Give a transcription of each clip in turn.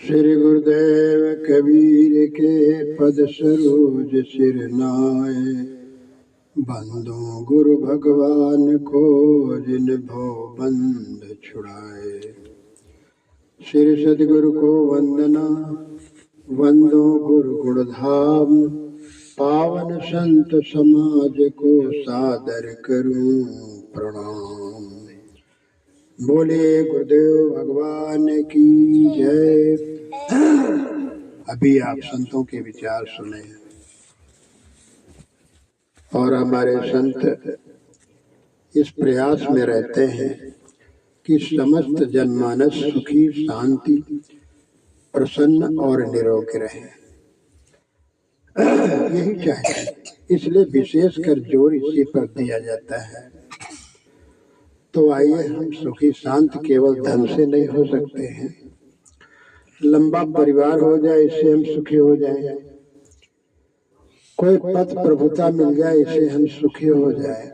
श्री गुरुदेव कबीर के पद सरोज सिर नाए, बंदो गुरु भगवान को जिन भव बंध छुड़ाए। श्री सदगुरु को वंदना, वंदो गुरु गुण धाम, पावन संत समाज को सादर करूं प्रणाम। बोले गुरुदेव भगवान की जय। अभी आप संतों के विचार सुने और हमारे संत इस प्रयास में रहते हैं कि समस्त जनमानस सुखी, शांति, प्रसन्न और निरोग रहे। यही चाहिए, इसलिए विशेषकर जोर इसी पर दिया जाता है। तो आइए हम सुखी शांत केवल धन से नहीं हो सकते हैं। लंबा परिवार हो जाए इससे हम सुखी हो जाए, कोई पद प्रभुता मिल जाए इससे हम सुखी हो जाए।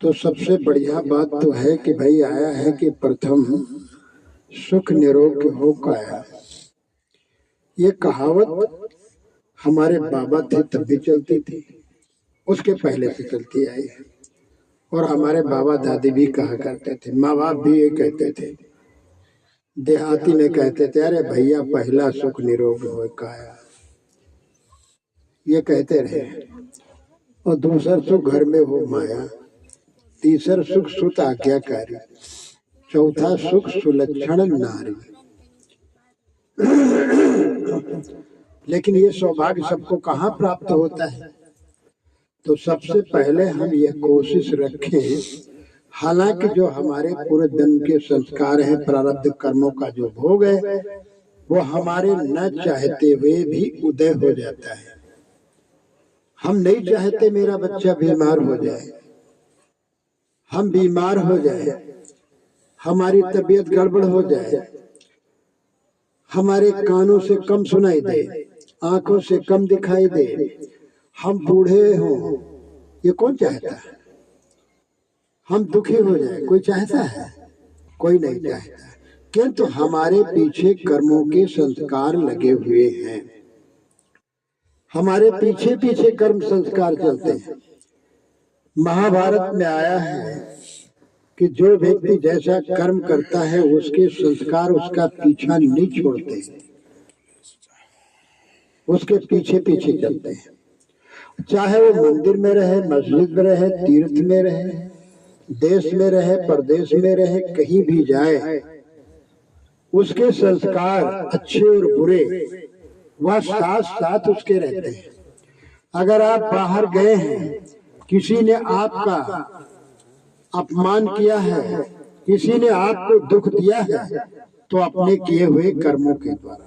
तो सबसे बढ़िया बात तो है कि भाई आया है कि प्रथम सुख निरोग हो काया। ये कहावत हमारे बाबा थे तब भी चलती थी, उसके पहले से चलती आई है। और हमारे बाबा दादी भी कहा करते थे, माँ बाप भी ये कहते थे, देहाती में कहते थे, अरे भैया पहला सुख निरोग हो काया, ये कहते रहे। और दूसरा सुख घर में हो माया, तीसरा सुख सुत आज्ञाकारी, चौथा सुख सुलक्षण नारी। लेकिन ये सौभाग्य सबको कहाँ प्राप्त होता है? तो सबसे पहले हम ये कोशिश रखें, हालांकि जो हमारे पूरे जन्म के संस्कार हैं, प्रारब्ध कर्मों का जो भोग है, वो हमारे न चाहते हुए भी उदय हो जाता है। हम नहीं चाहते मेरा बच्चा बीमार हो जाए, हम बीमार हो जाए, हमारी तबीयत गड़बड़ हो जाए, हमारे कानों से कम सुनाई दे, आंखों से कम दिखाई दे, हम बूढ़े हों, ये कौन चाहता है? हम दुखी हो जाए, कोई चाहता है? कोई नहीं चाहता। किंतु हमारे पीछे कर्मों के संस्कार लगे हुए हैं, हमारे पीछे पीछे कर्म संस्कार चलते हैं। महाभारत में आया है कि जो व्यक्ति जैसा कर्म करता है उसके संस्कार उसका पीछा नहीं छोड़ते, उसके पीछे पीछे चलते हैं। चाहे वो मंदिर में रहे, मस्जिद में रहे, तीर्थ में रहे, देश में रहे, परदेश में रहे, कहीं भी जाए, उसके संस्कार अच्छे और बुरे वह साथ साथ उसके रहते हैं। अगर आप बाहर गए हैं, किसी ने आपका अपमान किया है, किसी ने आपको दुख दिया है, तो अपने किए हुए कर्मों के द्वारा।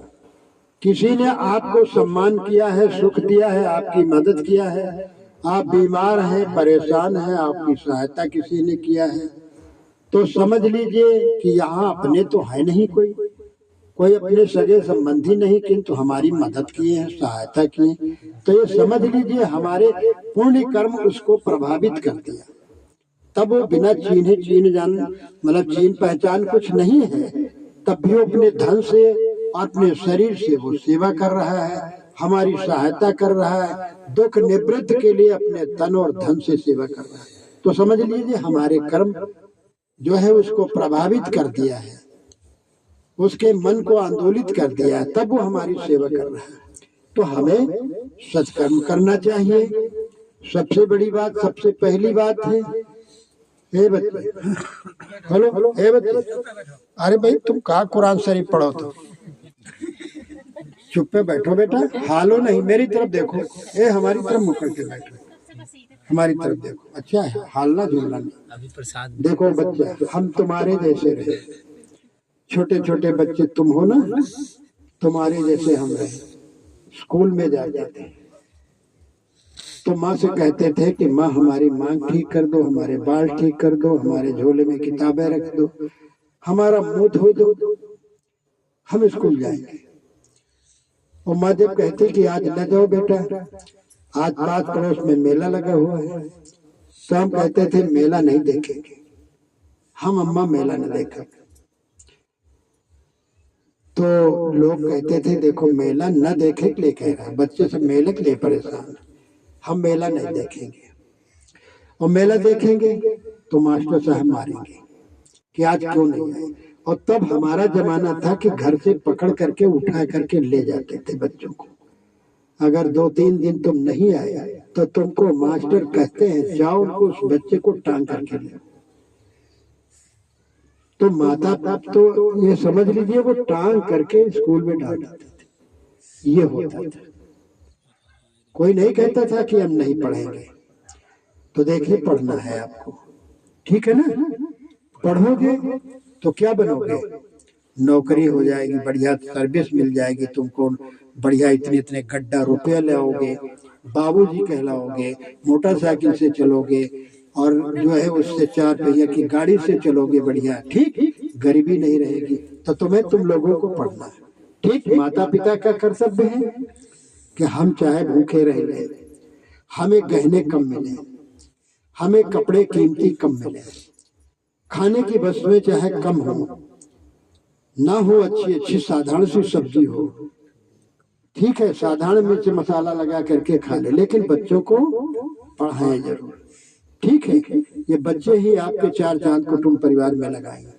किसी ने आपको सम्मान किया है, सुख दिया है, आपकी मदद किया है, आप बीमार हैं, परेशान हैं, आपकी सहायता किसी ने किया है, तो समझ लीजिए कि यहाँ अपने तो है नहीं, कोई अपने सगे संबंधी नहीं, किंतु हमारी मदद किए हैं, सहायता की। तो ये समझ लीजिए हमारे पुण्य कर्म उसको प्रभावित कर दिया। तब वो बिना चीन जान, मतलब चीन पहचान कुछ नहीं है, तब भी वो अपने धन से, अपने शरीर से वो सेवा कर रहा है, हमारी सहायता कर रहा है, दुख निवृत्त के लिए अपने तन और धन से सेवा कर रहा है। तो समझ लीजिए हमारे कर्म जो है उसको प्रभावित कर दिया है, उसके मन को आंदोलित कर दिया है, तब वो हमारी सेवा कर रहा है। तो हमें सत्कर्म करना चाहिए। सबसे बड़ी बात, सबसे पहली बात है, हे बच्चे, हेलो, हे बच्चे, अरे भाई तुम कहाँ कुरान शरीफ पढ़ो? तो चुप पे बैठो बेटा, हालो नहीं, मेरी तरफ देखो, ए हमारी तरफ मुख करके बैठो, हमारी तरफ देखो। अच्छा है, हालना झूलना नहीं। देखो बच्चे, हम तुम्हारे जैसे रहे, छोटे छोटे बच्चे तुम हो ना, तुम्हारे जैसे हम रहे। स्कूल में जाते थे तो माँ से कहते थे कि माँ हमारी मांग ठीक कर दो, हमारे बाल ठीक कर दो, हमारे झोले में किताबें रख दो, हमारा मुंह धो दो, हम स्कूल जाएंगे। और माँ जब कहती कि आज न जाओ बेटा, आज पास पड़ोस में मेला लगा हुआ है, तो हम कहते थे मेला नहीं देखेंगे, हम अम्मा मेला न देखा। तो लोग कहते थे देखो मेला न देखे के लिए कह रहा है, बच्चे सब मेले के लिए परेशान, हम मेला नहीं देखेंगे, और मेला देखेंगे तो मास्टर साहब मारेंगे कि आज क्यों नहीं आए। और तब हमारा जमाना था कि घर से पकड़ करके उठा करके ले जाते थे बच्चों को। अगर 2-3 दिन तुम नहीं आए तो तुमको मास्टर कहते हैं जाओ उनको उस बच्चे को टांग करके ले। तो माता पिता तो ये समझ लीजिए वो टांग करके स्कूल में डाल देते थे। ये होता था, कोई नहीं कहता था कि हम नहीं पढ़ेंगे। तो देखिए पढ़ना है आपको, ठीक है ना, पढ़ोगे तो क्या बनोगे, नौकरी हो जाएगी, बढ़िया सर्विस मिल जाएगी तुमको, बढ़िया इतने इतने गड्ढा रुपया लाओगे, बाबूजी कहलाओगे, मोटरसाइकिल से चलोगे, और जो है उससे 4 पहिया की गाड़ी से चलोगे बढ़िया, ठीक, गरीबी नहीं रहेगी। तो तुम्हें तुम लोगों को पढ़ना है, ठीक। माता पिता का कर्तव्य है कि हम चाहे भूखे रह लें, हमें गहने कम मिले, हमें कपड़े कीमती कम मिले, खाने की वस्तुएं चाहे कम हो, ना हो अच्छी अच्छी साधारण सी सब्जी हो, ठीक है, साधारण मिर्च मसाला लगा करके खा ले, लेकिन बच्चों को पढ़ाएं जरूर, ठीक है। ये बच्चे ही आपके 4 चांद कुटुंब परिवार में लगाएंगे।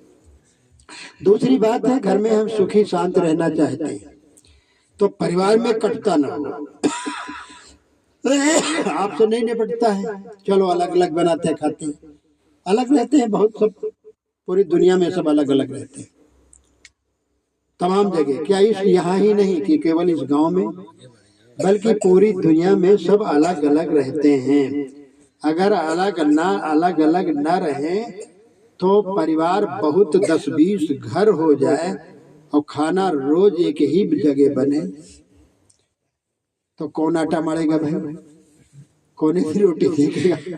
दूसरी बात है, घर में हम सुखी शांत रहना चाहते हैं तो परिवार में कटता ना हो। आपसे नहीं निपटता है, चलो अलग अलग बनाते खाते हैं, अलग रहते हैं, बहुत सब पूरी दुनिया में सब अलग अलग रहते हैं, तमाम जगह, क्या इस यहाँ ही नहीं कि केवल इस गांव में, बल्कि पूरी दुनिया में सब अलग अलग रहते हैं। अगर अलग अलग ना रहे तो परिवार बहुत 10-20 घर हो जाए और खाना रोज एक ही जगह बने तो कौन आटा मड़ेगा भाई, कौन सी रोटी सेकेगा।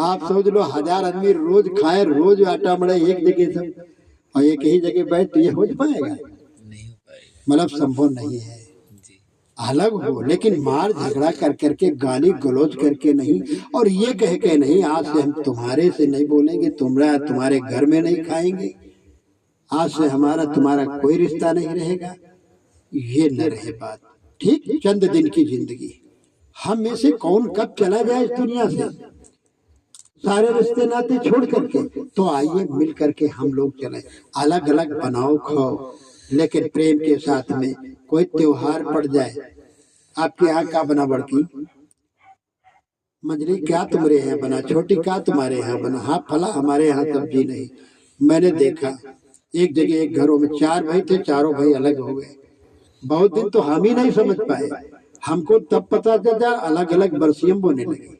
आप सोच लो 1000 आदमी रोज खाए, रोज आटा मड़े एक जगह सब, और एक ही जगह बैठ, तो ये हो पाएगा? मतलब संभव नहीं है। अलग हो, लेकिन मार झगड़ा कर करके, गाली गलौज करके नहीं, और ये कह के नहीं आज से हम तुम्हारे से नहीं बोलेंगे, तुम्हारे घर में नहीं खाएंगे, आज से हमारा तुम्हारा कोई रिश्ता नहीं रहेगा, ये न रहे बात, ठीक। चंद दिन की जिंदगी, हम में से कौन कब चला जाए इस दुनिया से, सारे रिश्ते नाते छोड़ करके। तो आइए मिल करके हम लोग चले, अलग अलग बनाओ खाओ, लेकिन प्रेम के साथ में। कोई त्योहार पड़ जाए, आपके यहाँ का बना बड़की मछली क्या तुम्हारे यहाँ बना, छोटी क्या तुम्हारे यहाँ बना, हाँ फला हमारे यहाँ सब्जी नहीं। मैंने देखा एक जगह एक घरों में 4 भाई थे, चारों भाई अलग हो गए। बहुत दिन तो हम ही नहीं समझ पाए, हमको तब पता चला अलग अलग बरसियम बोने लगे।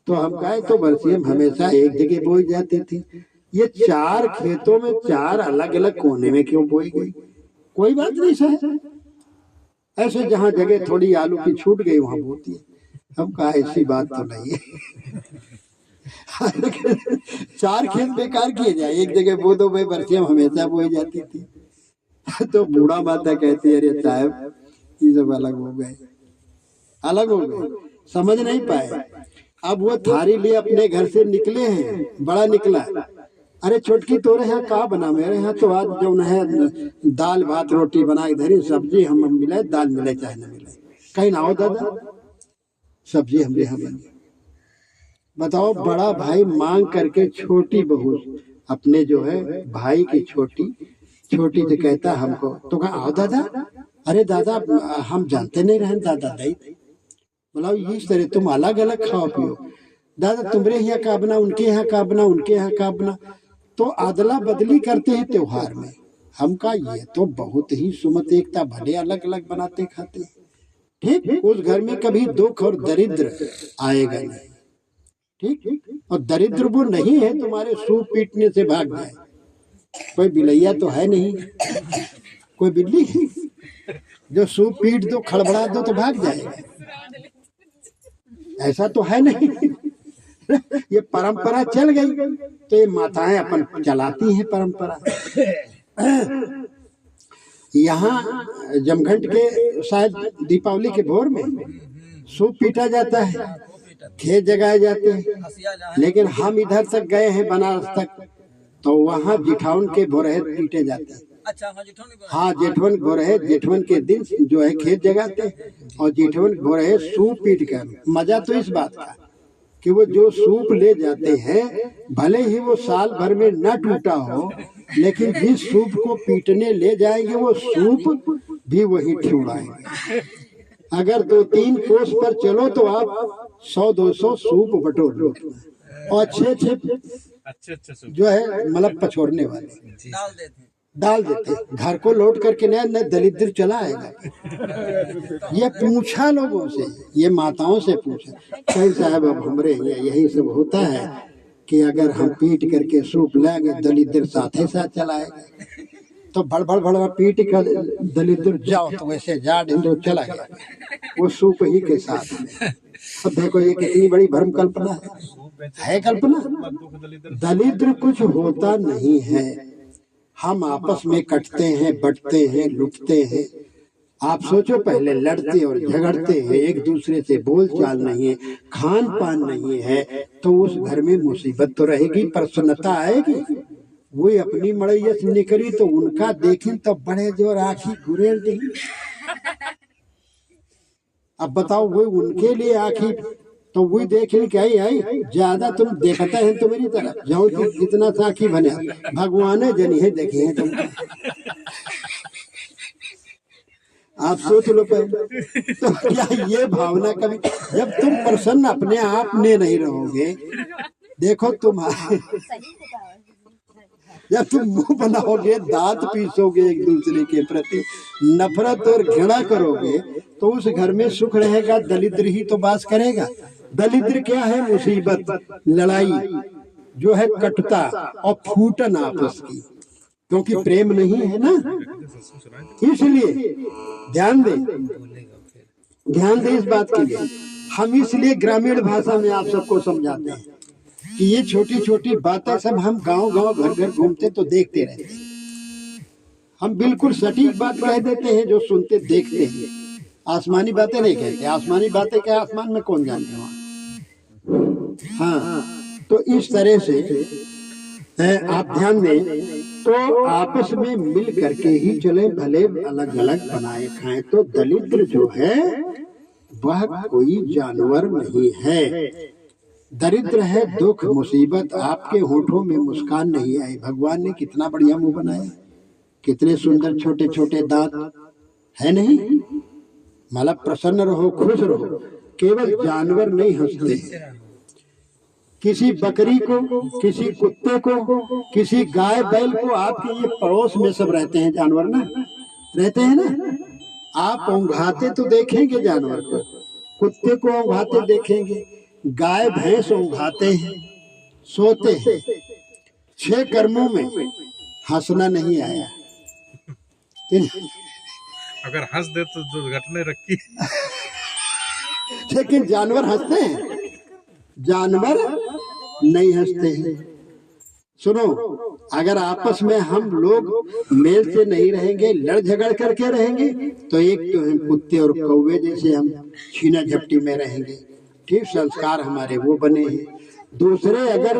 तो हम कहे तो बरसियम हमेशा एक जगह बोई जाती थी, ये 4 खेतों में 4 अलग अलग कोने में क्यों बोई गई? कोई बात नहीं सर, ऐसे जहाँ जगह थोड़ी आलू की छूट गई वहां बोती है। हम कहा ऐसी बात तो नहीं है। 4 खेत बेकार किए जाए, एक जगह बो दो भाई, बरसियम हमेशा बोई जाती थी। तो बूढ़ा माता कहती है अरे साहब ये सब अलग हो गए, समझ नहीं पाए। अब वो थारी लिए अपने घर से निकले हैं, बड़ा निकला, अरे छोटकी तोरे यहाँ का बना, मेरे यहाँ तो आज जो है दाल भात रोटी बना, इधर सब्जी हम मिले, दाल मिले चाहे न मिले, कहीं ना हो दादा सब्जी हमारे यहाँ बनी। बताओ, बड़ा भाई मांग करके छोटी बहू अपने जो है भाई की छोटी से कहता हमको, तो कहा आओ दादा, अरे दादा हम जानते नहीं रहे दादा दाई, बोला इस तरह तुम अलग अलग खाओ पियो, दादा तुम्हारे यहाँ का बना, उनके यहाँ का बना, उनके यहाँ का बना, तो अदला बदली करते हैं त्योहार में। हम का ये तो बहुत ही सुमत एकता, भले अलग अलग बनाते खाते, ठीक। उस घर में कभी दुख और दरिद्र आएगा नहीं, ठीक। और दरिद्र वो नहीं है तुम्हारे सूप पीटने से भाग जाए, कोई बिलैया तो है नहीं, कोई बिल्ली जो सूप पीट दो खड़बड़ा दो तो भाग जाएगा, ऐसा तो है नहीं। ये परंपरा चल गई, तो ये माताएं अपन चलाती हैं परंपरा। यहाँ जमघंट के शायद दीपावली के भोर में सूप पीटा जाता है, खेत जगाए जाते हैं, लेकिन हम इधर तक गए हैं बनारस तक, तो वहाँ जिठाउन के भोरहे पीटे जाते हैं। अच्छा हाँ जेठवन की हाँ जेठवन भोरहे, जेठवन के दिन जो है खेत जगाते और जेठवन भोरहे सूप पीट कर। मजा तो इस बात का कि वो जो सूप ले जाते हैं भले ही वो साल भर में न टूटा हो, लेकिन जिस सूप को पीटने ले जाएंगे वो सूप भी वही ठुड़ाएंगे। अगर 2-3 कोस पर चलो तो आप 100-200 सूप बटोर लो और अच्छे जो है मतलब पछोड़ने वाले डाल देते घर को लौट करके न दलिद्र चला आएगा। ये पूछा लोगों से, ये माताओं से पूछा, कहीं साहब अब हमरे यही सब होता है कि अगर हम पीट करके सूप लाएंगे दलिद्र साथ ही साथ चलाएगा। तो भड़ पीट कर दलिद्र जाओ तो वैसे जा ढिंडो चला गया वो सूप ही के साथ। अब देखो ये कितनी बड़ी भ्रम कल्पना है कल्पना। दलिद्र कुछ होता नहीं है, हम आपस में कटते हैं, बटते हैं, लुटते हैं। आप सोचो पहले लड़ते और झगड़ते हैं, एक दूसरे से बोल चाल नहीं है, खान पान नहीं है, तो उस घर में मुसीबत तो रहेगी, प्रसन्नता आएगी। वो अपनी मड़ैयत निकली तो उनका देखें तो बड़े जोर आँखी घुरेड़ देंगे। अब बताओ वो उनके लिए आँखी तो वही देख ली आई आई ज्यादा तुम देखता है तो मेरी तरफ जाओ कि कितना साखी बने भगवान जनी है देखे हैं तुम। आप सोच लो पहले तो क्या ये भावना कभी जब तुम प्रसन्न अपने आप में नहीं रहोगे, देखो तुम जब तुम मुंह बनाओगे, दांत पीसोगे, एक दूसरे के प्रति नफरत और घृणा करोगे तो उस घर में सुख रहेगा, दलिद्र ही तो बास करेगा। दलिद्र क्या है? मुसीबत, लड़ाई जो है, कटुता और फूटन आपस की, क्योंकि प्रेम नहीं है ना। इसलिए ध्यान दे इस बात के लिए हम इसलिए ग्रामीण भाषा में आप सबको समझाते हैं कि ये छोटी छोटी बातें सब हम गांव घर घर घूमते तो देखते रहते हैं। हम बिल्कुल सटीक बात कह देते हैं, जो सुनते देखते हैं, आसमानी बातें नहीं कहते। आसमानी बातें क्या आसमान में कौन जानते वहाँ। हाँ, तो इस तरह से आप ध्यान दें तो आपस में मिल करके ही चले, भले अलग अलग बनाए खाएं। तो दलिद्र जो है वह कोई जानवर नहीं है। दरिद्र है दुख मुसीबत, आपके होठों में मुस्कान नहीं आई। भगवान ने कितना बढ़िया मुंह बनाया, कितने सुंदर छोटे छोटे दांत है नहीं, मतलब प्रसन्न रहो, खुश रहो। केवल जानवर नहीं हंसते। किसी बकरी को, किसी कुत्ते को, किसी गाय बैल को, आपके ये पड़ोस में सब रहते हैं जानवर ना, रहते हैं ना। आप औंघाते तो देखेंगे जानवर को, कुत्ते को औंघाते देखेंगे, गाय भैंस औंघाते हैं, सोते हैं। 6 कर्मों में हंसना नहीं आया। अगर हंस दे तो दुर्घटना रखी। लेकिन जानवर हंसते हैं? जानवर नहीं हंसते हैं। सुनो, अगर आपस में हम लोग मेल से नहीं रहेंगे, लड़ झगड़ करके रहेंगे, तो एक तो हम कुत्ते और कौवे जैसे हम छीना झपटी में रहेंगे। ठीक, संस्कार हमारे वो बने हैं। दूसरे, अगर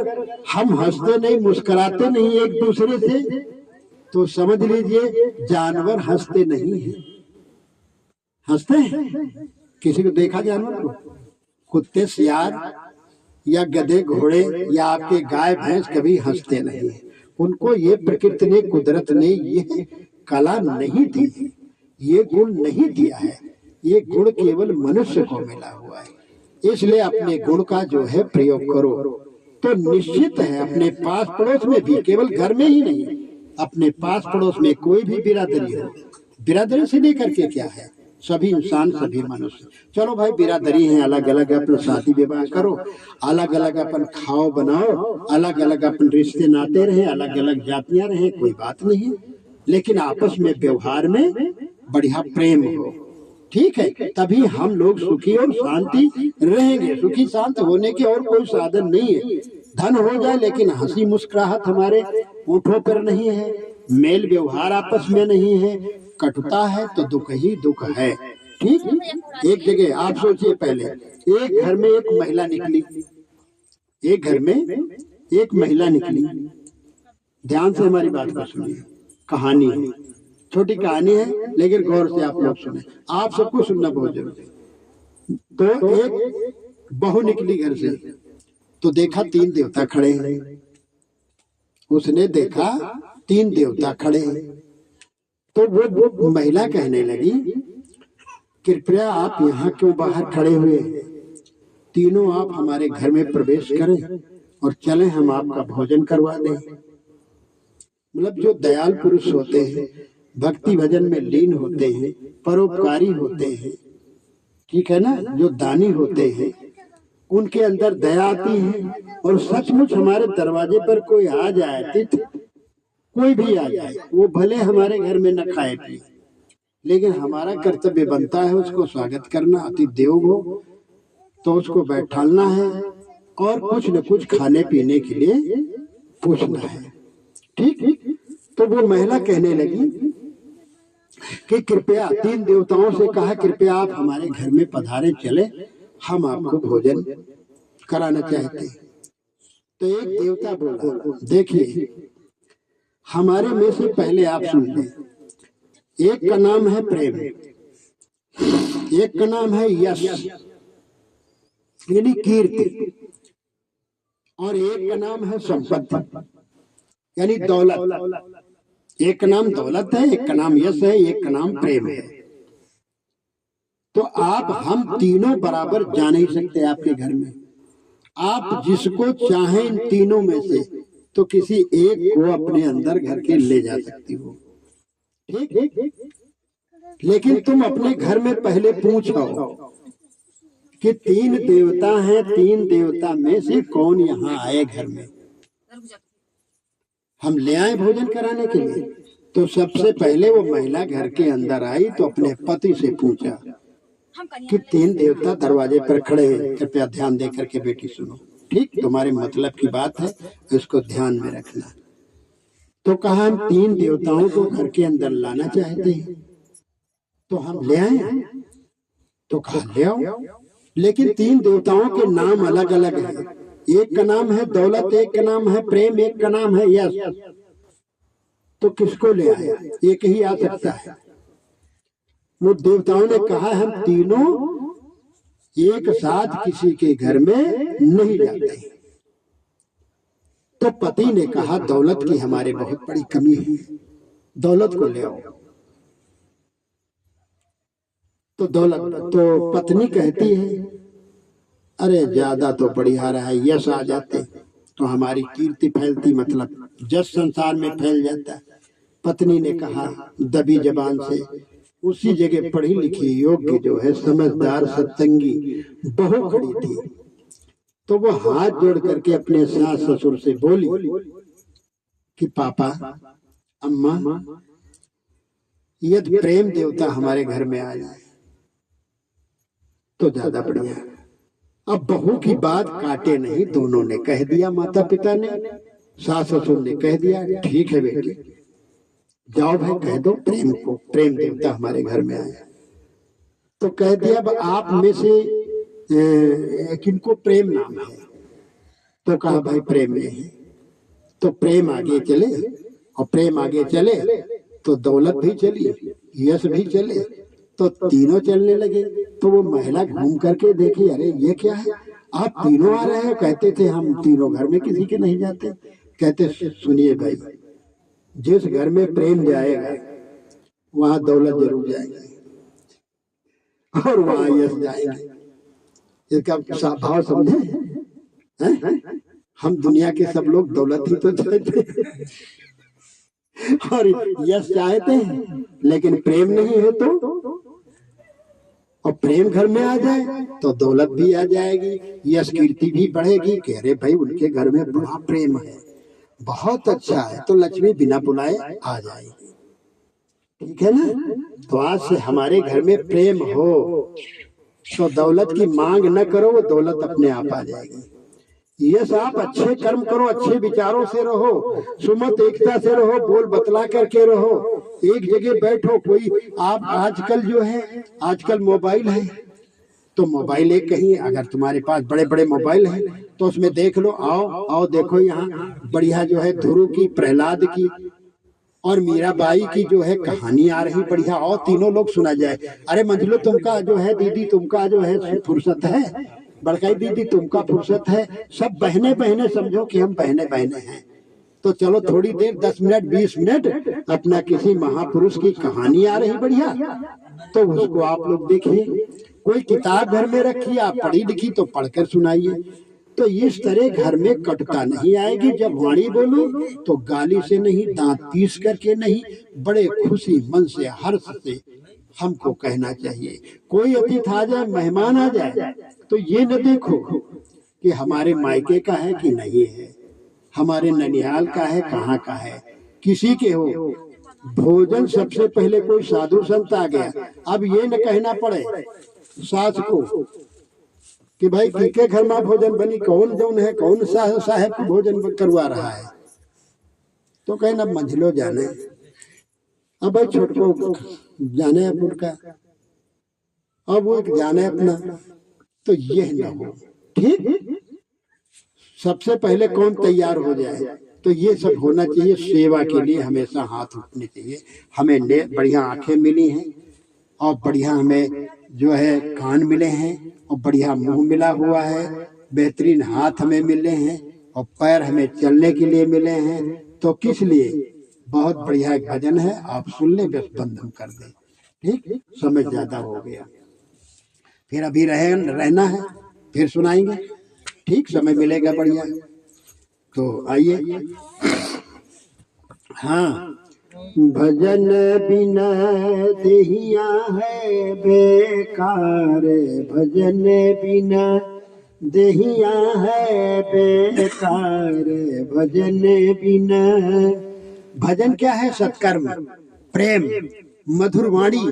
हम हंसते नहीं, मुस्कुराते नहीं एक दूसरे से, तो समझ लीजिए जानवर हंसते नहीं है। हंसते हैं? किसी को देखा जानवर को? कुत्ते, सियार या गधे, घोड़े या आपके गाय भैंस कभी हंसते नहीं है। उनको ये प्रकृति ने, कुदरत ने ये कला नहीं दी, ये गुण नहीं दिया है। ये गुण केवल मनुष्य को मिला हुआ है। इसलिए अपने गुण का जो है प्रयोग करो। तो निश्चित है अपने पास पड़ोस में भी, केवल घर में ही नहीं, अपने पास पड़ोस में कोई भी बिरादरी हो, बिरादरी से लेकर के क्या है, सभी इंसान, सभी मनुष्य। चलो भाई, बिरादरी है, अलग अलग अपन शादी विवाह करो, अलग अलग अपन खाओ बनाओ, अलग अलग अपन रिश्ते नाते रहे, अलग अलग जातियां रहे, कोई बात नहीं, लेकिन आपस में व्यवहार में बढ़िया प्रेम हो। ठीक है, तभी हम लोग सुखी और शांति रहेंगे। सुखी शांत होने के और कोई साधन नहीं है। धन हो जाए लेकिन हंसी मुस्कुराहट हमारे होठों पर नहीं है, मेल व्यवहार आपस में नहीं है, कटुता है तो दुख ही दुख है। ठीक, एक जगह आप सोचिए, पहले एक घर में एक महिला निकली, एक घर में एक महिला निकली, ध्यान से हमारी बात को सुनिए। कहानी है, छोटी कहानी है, लेकिन गौर से आप लोग सुने। आप सबको सुनना बहुत जरूरी है। तो एक बहू निकली घर से, तो देखा 3 देवता खड़े हैं। उसने देखा 3 देवता खड़े हैं, तो वो महिला कहने लगी, कृपया आप यहाँ क्यों बाहर खड़े हुए? तीनों आप हमारे घर में प्रवेश करें और चलें, हम आपका भोजन करवा दें। मतलब जो दयाल पुरुष होते हैं, भक्ति भजन में लीन होते हैं, परोपकारी होते हैं, ठीक है ना, जो दानी होते हैं, उनके अंदर दया आती है। और सचमुच हमारे दरवाजे पर कोई आ जाए, तिथि कोई भी आ जाए, वो भले हमारे घर में न खाए पिए, लेकिन हमारा कर्तव्य बनता है उसको स्वागत करना। अतिथि देवो भव, तो उसको बैठालना है और कुछ न कुछ खाने पीने के लिए पूछना है। ठीक। तो वो महिला कहने लगी कि कृपया, 3 देवताओं से कहा, कृपया आप हमारे घर में पधारे, चले, हम आपको भोजन कराना चाहते हैं। तो एक देवता बोला, देखिए हमारे में से पहले आप सुन लें, एक का नाम है प्रेम, एक का नाम है यश यानी कीर्ति, और एक का नाम है संपत्ति यानी दौलत। एक का नाम दौलत है, एक का नाम यश है, एक का नाम प्रेम है। तो आप हम तीनों बराबर जा नहीं सकते आपके घर में। आप जिसको चाहें इन तीनों में से तो किसी एक को अपने अंदर घर के ले जा सकती हो, ठीक। लेकिन तुम अपने घर में पहले पूछो कि 3 देवता हैं, 3 देवता में से कौन यहाँ आए घर में, हम ले आए भोजन कराने के लिए। तो सबसे पहले वो महिला घर के अंदर आई तो अपने पति से पूछा कि 3 देवता दरवाजे पर खड़े हैं, कृपया ध्यान दे करके बेटी सुनो, ठीक, तुम्हारे मतलब की बात है, इसको ध्यान में रखना। तो कहा हम 3 देवताओं को घर के अंदर लाना चाहते हैं, तो हम ले आए। तो कहा ले आओ, लेकिन 3 देवताओं के नाम अलग अलग हैं। एक का नाम है दौलत, एक का नाम है प्रेम, एक का नाम है यश। तो किसको ले आए? एक ही आ सकता है। वो देवताओं ने कहा हम तीनों एक साथ किसी के घर में नहीं जाते। तो पति ने कहा दौलत की हमारे बहुत बड़ी कमी है, दौलत को ले आओ। तो पत्नी कहती है अरे ज्यादा तो बढ़िया रहा है, यश आ जाते तो हमारी कीर्ति फैलती, मतलब जस संसार में फैल जाता। पत्नी ने कहा दबी जबान से, उसी जगह पढ़ी लिखी योग्य जो है समझदार सत्संगी बहू खड़ी थी। तो वो हाथ जोड़ करके अपने सास ससुर से बोली कि पापा अम्मा, यदि प्रेम देवता हमारे घर में आ जाए तो ज्यादा बढ़िया। अब बहू की बात काटे नहीं, दोनों ने कह दिया, माता पिता ने, सास ससुर ने कह दिया ठीक है बेटी, जाओ भाई कह दो प्रेम को, प्रेम देवता हमारे घर में आया। तो कह दिया अब आप में से किनको प्रेम नाम है? तो कहा भाई प्रेम में है। तो प्रेम आगे चले, और प्रेम आगे चले तो दौलत भी चली, यश भी चले, तो तीनों चलने लगे। तो वो महिला घूम करके देखी, अरे ये क्या है, आप तीनों आ रहे हैं? कहते थे हम तीनों घर में किसी के नहीं जाते। कहते सुनिए भाई, जिस घर में प्रेम जाएगा वहां दौलत जरूर जाएगी और वहां यश जाएगी। इसका भाव समझे? हम दुनिया के सब लोग दौलत ही तो चाहते हैं और यश चाहते हैं, लेकिन प्रेम नहीं है तो, और प्रेम घर में आ जाए तो दौलत भी आ जाएगी, यश कीर्ति भी बढ़ेगी कि अरे भाई उनके घर में बड़ा प्रेम है, बहुत अच्छा है, तो लक्ष्मी बिना बुलाए आ जाएगी। ठीक है ना? तो आज से हमारे घर में प्रेम हो तो दौलत की मांग न करो, वो दौलत अपने आप आ जाएगी। यश आप अच्छे कर्म करो, अच्छे विचारों से रहो, सुमत एकता से रहो, बोल बतला करके रहो, एक जगह बैठो। कोई आप आजकल जो है, आजकल मोबाइल है, तो मोबाइल एक कहीं, अगर तुम्हारे पास बड़े बड़े मोबाइल है तो उसमें देख लो, आओ आओ देखो यहाँ बढ़िया जो है ध्रुव की, प्रहलाद की और मीराबाई की जो है कहानी आ रही बढ़िया, और तीनों लोग सुना जाए। अरे मंझलो तुमका जो है दीदी, तुमका जो है फुर्सत है, बड़काई दीदी तुमका फुर्सत है, सब बहने बहने समझो कि हम बहने बहने हैं, तो चलो थोड़ी देर 10 मिनट 20 मिनट अपना किसी महापुरुष की कहानी आ रही बढ़िया, तो उसको आप लोग देखिए। कोई किताब घर में रखिए, आप पढ़ी लिखी तो पढ़कर सुनाइए। तो इस तरह घर में कटुता नहीं आएगी। जब वाणी बोलो तो गाली से नहीं, दांत पीस करके नहीं, बड़े खुशी मन से, हर्ष से हमको कहना चाहिए। कोई अतिथि आ जाए, मेहमान आ जाए, तो ये न देखो कि हमारे मायके का है कि नहीं है, हमारे ननिहाल का है, कहाँ का है, किसी के हो। भोजन सबसे पहले कोई साधु संत आ गया, अब ये न कहना पड़े सास को कि भाई किसके घर में भोजन बनी, कौन जौन है, कौन साहब को भोजन करवा रहा है, तो कहना मंझलो जाने, अब भाई छोटको जाने अपन का, अब वो जाने अपना, तो यह न हो। ठीक, सबसे पहले कौन तैयार हो जाए, तो ये सब होना चाहिए। सेवा के लिए हमेशा हाथ उठने चाहिए। हमें बढ़िया आंखें मिली हैं और बढ़िया हमें जो है कान मिले हैं और बढ़िया मुंह मिला हुआ है, बेहतरीन हाथ हमें मिले हैं और पैर हमें चलने के लिए मिले हैं, तो किस लिए? बहुत बढ़िया एक भजन है, आप सुन ले, बस बंद हम कर दें। ठीक, समय ज्यादा हो गया, फिर अभी रहना है, फिर सुनाएंगे। ठीक, समय मिलेगा बढ़िया, तो आइए। हाँ, भजन बिना देहिया है बेकार, भजन बिना देहिया है बेकार, भजन बिना। भजन क्या है? सत्कर्म, प्रेम, मधुर वाणी,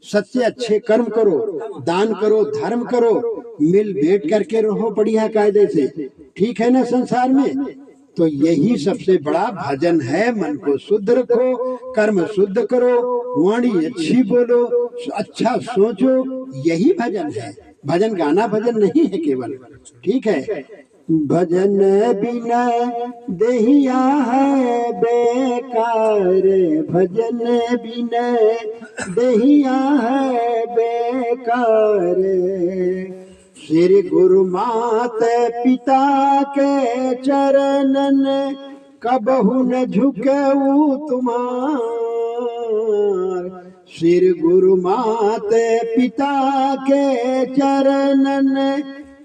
सच्चे अच्छे कर्म करो, दान करो, धर्म करो, मिल बैठ करके रहो बढ़िया कायदे से। ठीक है ना संसार में? तो यही सबसे बड़ा भजन है। मन को शुद्ध रखो, कर्म शुद्ध करो, वाणी अच्छी बोलो, अच्छा सोचो, यही भजन है। भजन गाना भजन नहीं है केवल। ठीक है, भजन बिना देहिया है बेकार, भजन बिना देहिया है बेकार। श्री गुरु मात पिता के चरणन कबहु न झुकऊ तुम्हार, श्री गुरु मात पिता के चरणन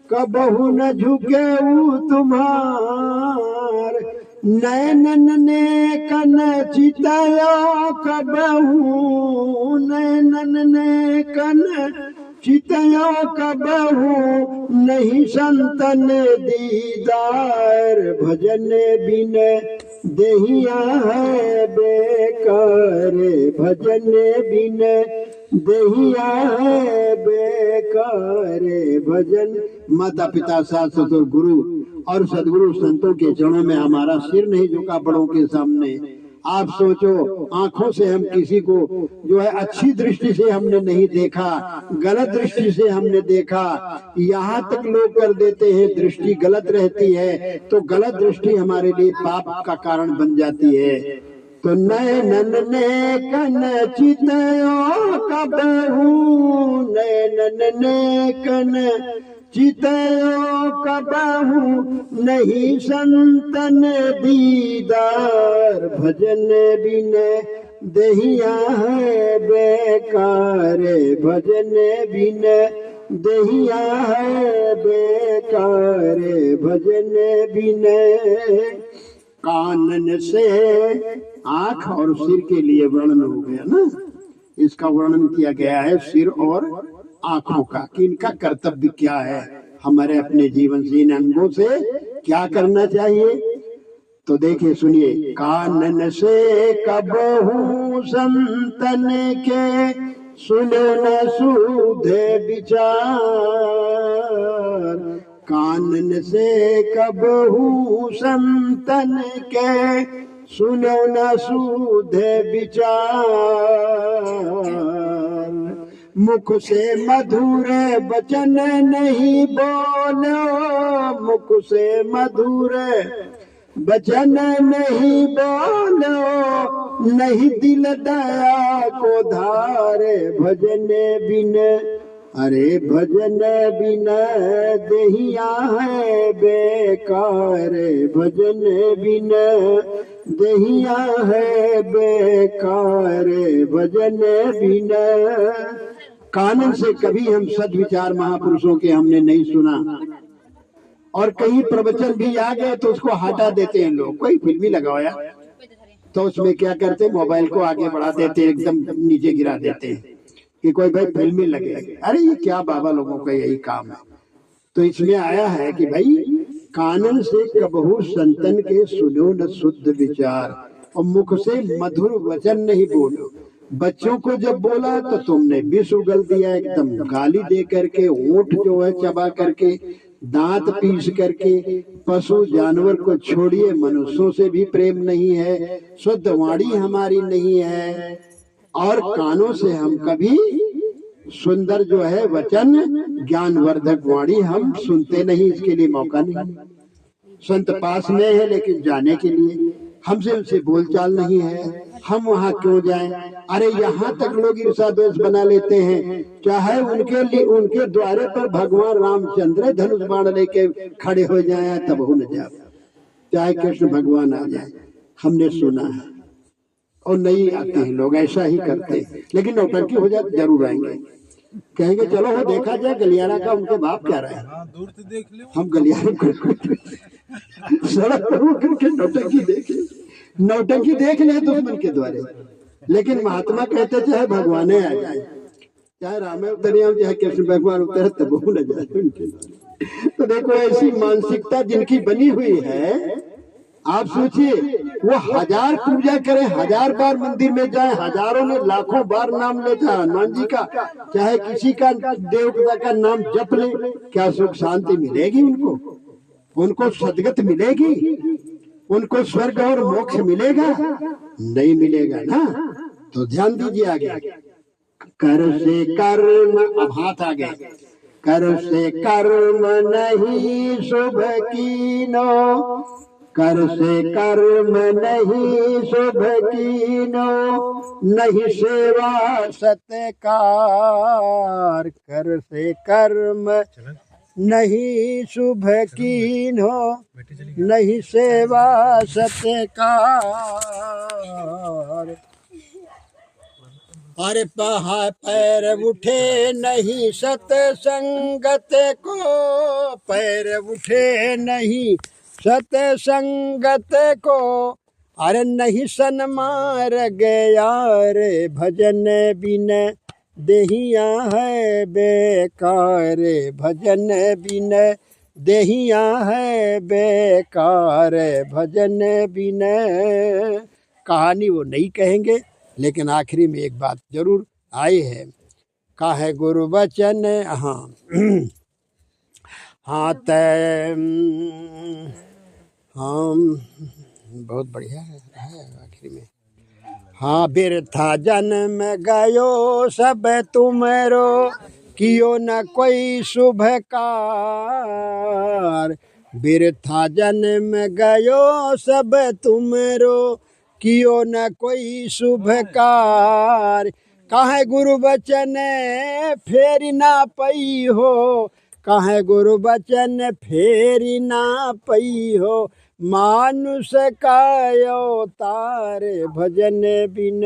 कबहु न झुकऊ तुम्हार। नैनन ने कन चितयो कबहु, नैनन ने कन चितयो कबहु नहीं संतन दीदार, भजन बिन देहिया है बेकार, भजन बिन देहिया है बेकार। भजन माता पिता सास ससुर गुरु और सदगुरु संतों के चरणों में हमारा सिर नहीं झुका बड़ों के सामने। आप सोचो, आंखों से हम किसी को जो है अच्छी दृष्टि से हमने नहीं देखा, गलत दृष्टि से हमने देखा। यहाँ तक लोग कर देते हैं, दृष्टि गलत रहती है तो गलत दृष्टि हमारे लिए पाप का कारण बन जाती है। तो नैनन ने कन चितयो कबहु, नैनन ने कन चितयो कबहु नहीं संतन दीदार, भजन बिन देहिया है बेकार, भजन बिन देहिया है बेकार, भजन बिन। कानन से आंख और सिर के लिए वर्णन हो गया ना, इसका वर्णन किया गया है सिर और आंखों का, कि इनका कर्तव्य क्या है, हमारे अपने जीवन से इन अंगों से क्या करना चाहिए। तो देखिए सुनिए, कानन से कबहु संतन के सुनो न सूधे विचार, कानन से कबहु संतन के सुनो न सूधे विचार। मुख से मधुर वचन नहीं बोलो, मुख से मधुर वचन नहीं बोलो, नहीं दिल दया को धारे। भजन बिन, अरे भजन बिन देहिया है बेकार। भजन बिन देहिया है बेकार। भजन बिन। कानन से कभी हम सद्विचार महापुरुषों के हमने नहीं सुना, और कहीं प्रवचन भी आ गए तो उसको हटा देते हैं लोग। कोई फिल्मी लगाया तो उसमें क्या करते हैं, मोबाइल को आगे बढ़ा देते हैं, एकदम नीचे गिरा देते हैं कि कोई भाई फिल्मी लगे। अरे ये क्या बाबा लोगों का यही काम है। तो इसमें आया है कि भाई कानन से कबहू संतन के सुनो न शुद्ध विचार, और मुख से मधुर वचन नहीं बोलो। बच्चों को जब बोला तो तुमने विष उगल दिया, एकदम गाली दे करके, होंठ जो है चबा करके, दांत पीस करके। पशु जानवर को छोड़िए, मनुष्यों से भी प्रेम नहीं है, शुद्ध वाणी हमारी नहीं है, और कानों से हम कभी सुंदर जो है वचन, ज्ञानवर्धक वाणी हम सुनते नहीं। इसके लिए मौका नहीं। संत पास में है लेकिन जाने के लिए हमसे उनसे बोलचाल नहीं है, हम वहाँ क्यों जाएं। अरे यहाँ तक लोग ईर्षा द्वेष बना लेते हैं, चाहे उनके लिए उनके द्वारे पर भगवान रामचंद्र धनुष बाण लेके खड़े हो जाए तब हो न जाए, चाहे कृष्ण भगवान आ जाए। हमने सुना है, और नहीं आते हैं लोग, ऐसा ही करते हैं। लेकिन नौटंकी हो जाए जरूर आएंगे, कहेंगे चलो वो देखा जाए गलियारा का उनके बाप क्या रहे। दूर से देख लो। हम गलियारा सड़क पर होकर के नौटंकी देखे, नौटंकी देख ले दुश्मन के द्वारे। लेकिन महात्मा कहते चाहे भगवान आ जाए, चाहे राम उतरे, चाहे कृष्ण भगवान उतरे, तब वो न जाए उनके द्वारे। तो देखो ऐसी मानसिकता जिनकी बनी हुई है, आप सोचिए वो 1000 पूजा करें, 1000 बार मंदिर में जाए, हजारों ने लाखों बार नाम ले, चाहे हनुमान जी का, चाहे किसी का देवता का नाम जप ले, क्या सुख शांति मिलेगी उनको? उनको सदगत मिलेगी? उनको स्वर्ग और मोक्ष मिलेगा? नहीं मिलेगा ना। तो ध्यान दीजिए आगे, कर से कर्म, अब हाथ आ गए, कर से कर्म नहीं शुभ कीनो, कर से कर्म नहीं शुभ कीनो, नहीं सेवा सत्कार। कर से कर्म नहीं शुभ कीनो, नहीं सेवा सत्कार। अरे पैर उठे नहीं सत्संगत को, पैर उठे नहीं सत्संगत को, अरे नहीं सन मार गया रे। भजन बिन देहिया है बेकार। भजन बिन देहिया है बेकार। भजन बिन। कहानी वो नहीं कहेंगे, लेकिन आखिरी में एक बात जरूर आई है, काहे गुरु वचन। हाँ हाँ हम बहुत बढ़िया है आखिरी में। हाँ बिरथा जन्म गयो सब तुमरो, कियो न कोई शुभ कार। बिरथा जन्म गयो सब तुमरो, कियो न कोई शुभ कार। काहे गुरु बचन फेरी ना पई हो, काहे गुरु बचन फेरी ना पई हो। मानुष का अवतार, भजन बिन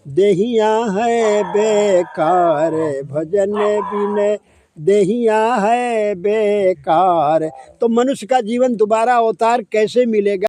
देहिया है बेकार। भजन बिन देहिया है बेकार। तो मनुष्य का जीवन दोबारा अवतार कैसे मिलेगा?